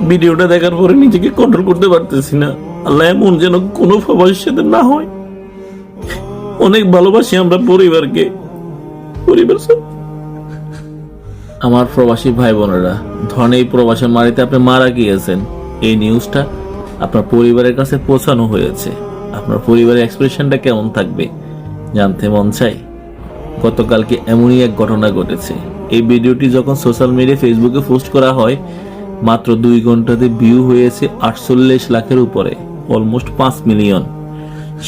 ভিডিওটা দেখার পরে নিজেকে কন্ট্রোল করতে পারতেছি না। আল্লাহ এমন যেন কোনো প্রবাসীর সাথে না হয়। অনেক ভালোবাসি আমরা পরিবারকে। আমার প্রবাসী ভাই বোনেরা, ধরেন এই প্রবাসের মাটিতে আপনি মারা গিয়েছেন, এই নিউজটা আপনার পরিবারের কাছে পৌঁছানো হয়েছে। আপনার পরিবারের এক্সপ্রেশনটা কেমন থাকবে জানতে মন চাই। গতকালকে এমনই এক ঘটনা ঘটেছে। এই ভিডিওটি যখন সোশ্যাল মিডিয়া ফেসবুকে পোস্ট করা হয়, মাত্র 2 ঘন্টাতে ভিউ হয়েছে 48 লাখের উপরে, অলমোস্ট 5 মিলিয়ন।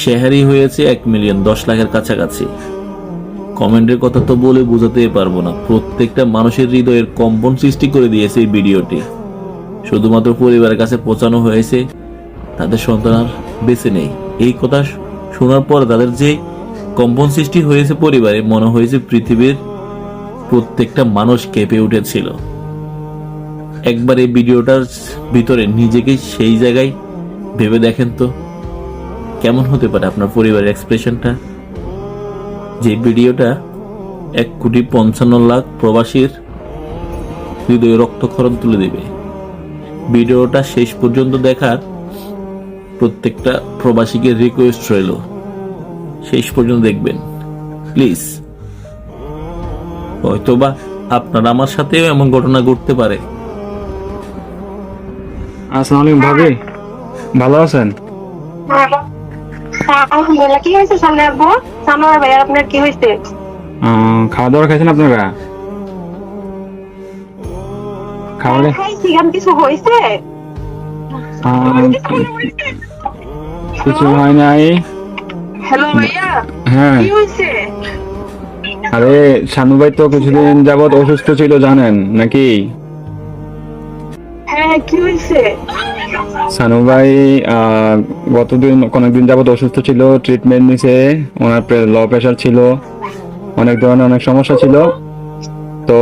শেয়ারই হয়েছে 1 মিলিয়ন, 10 লাখের কাছাকাছি। কমেন্টের কথা তো বলে বোঝাতেই পারবো না, প্রত্যেকটা মানুষের হৃদয়ের কম্পন সৃষ্টি করে দিয়েছে এই ভিডিওটি। শুধুমাত্র পরিবারের কাছে পৌঁছানো হয়েছে, তাদের সন্তান আর বেঁচে নেই। এই কথা শোনার পর তাদের যে কম্পন সৃষ্টি হয়েছে পরিবারে, মনে হয়েছে পৃথিবীর প্রত্যেকটা মানুষ কেঁপে উঠেছিল। একবার এই ভিডিওটার ভিতরে নিজেকে সেই জায়গায় ভেবে দেখেন তো, কেমন হতে পারে আপনার পরিবারের এক্সপ্রেশনটা। যে ভিডিওটা 1,55,00,000 প্রবাসীর হৃদয়ে রক্তক্ষরণ তুলে দেবে। ভিডিওটা শেষ পর্যন্ত দেখার প্রত্যেকটা প্রবাসীকে রিকোয়েস্ট রইল, শেষ পর্যন্ত দেখবেন প্লিজ। হয়তোবা আপনার আমার সাথেও এমন ঘটনা ঘটতে পারে। আসসালামু আলাইকুম ভাবি, ভালো আছেন? আলহামদুলিল্লাহ। কি হয়েছে সামনে আব্বু? সামনে ভাইয়া আপনার কি হয়েছে? খাওয়া দাওয়া খাইছেন আপনারা? খাওয়া খাইছি। কিছু হয়েছে? কিছু হয় নাই। হ্যালো ভাইয়া, হ্যাঁ, কি হয়েছে? আরে শানু ভাই তো কিছুদিন যাবত অসুস্থ ছিল জানেন নাকি? হ্যাঁ, কি হয়েছে? শানু ভাই অনেকদিন যাবত অসুস্থ ছিল, ট্রিটমেন্ট নিছে। ওনার লো প্রেশার ছিল, অনেক ধরনের অনেক সমস্যা ছিল। তো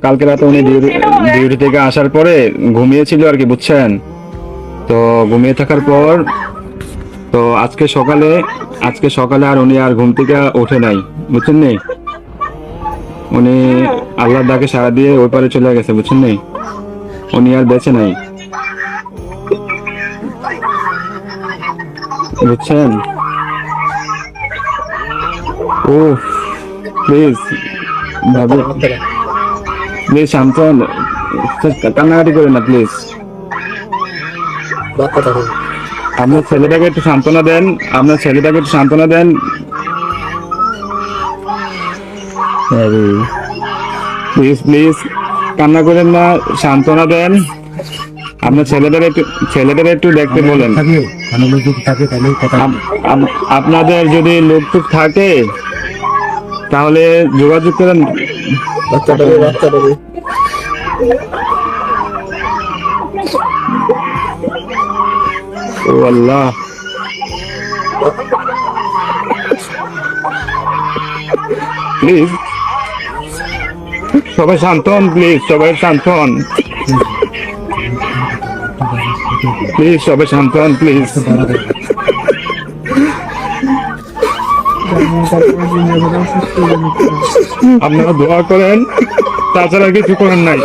কালকে রাতে উনি ডিউটি থেকে আসার পরে ঘুমিয়েছিল আর কি, বুঝছেন? তো ঘুমিয়ে থাকার পর তো আজকে সকালে আর উনি আর ঘুম থেকে ওঠে নাই, বুঝছেন নি? উনি আল্লাহর ডাকে সাড়া দিয়ে ওই পারে চলে গেছে, বুঝছেন নি? উনি আর বেঁচে নাই, বুঝছেন? ও প্লিজ ভাবি, প্লিজ শান্ত হন, কান্নাকাটি করেন না প্লিজ। আপনার ছেলেটাকে একটু সান্ত্বনা দেন। প্লিজ কান্না করেন না, সান্ত্বনা দেন। আপনার ছেলেদের একটু দেখতে বলেন। আপনাদের যদি লোকটুক থাকে তাহলে যোগাযোগ করেন। ও আল্লাহ, প্লিজ সবাই শান্ত হন, প্লিজ সবাই শান্ত হন, প্লিজ। আপনারা দোয়া করেন, তাছাড়া কিছু করেন নাই।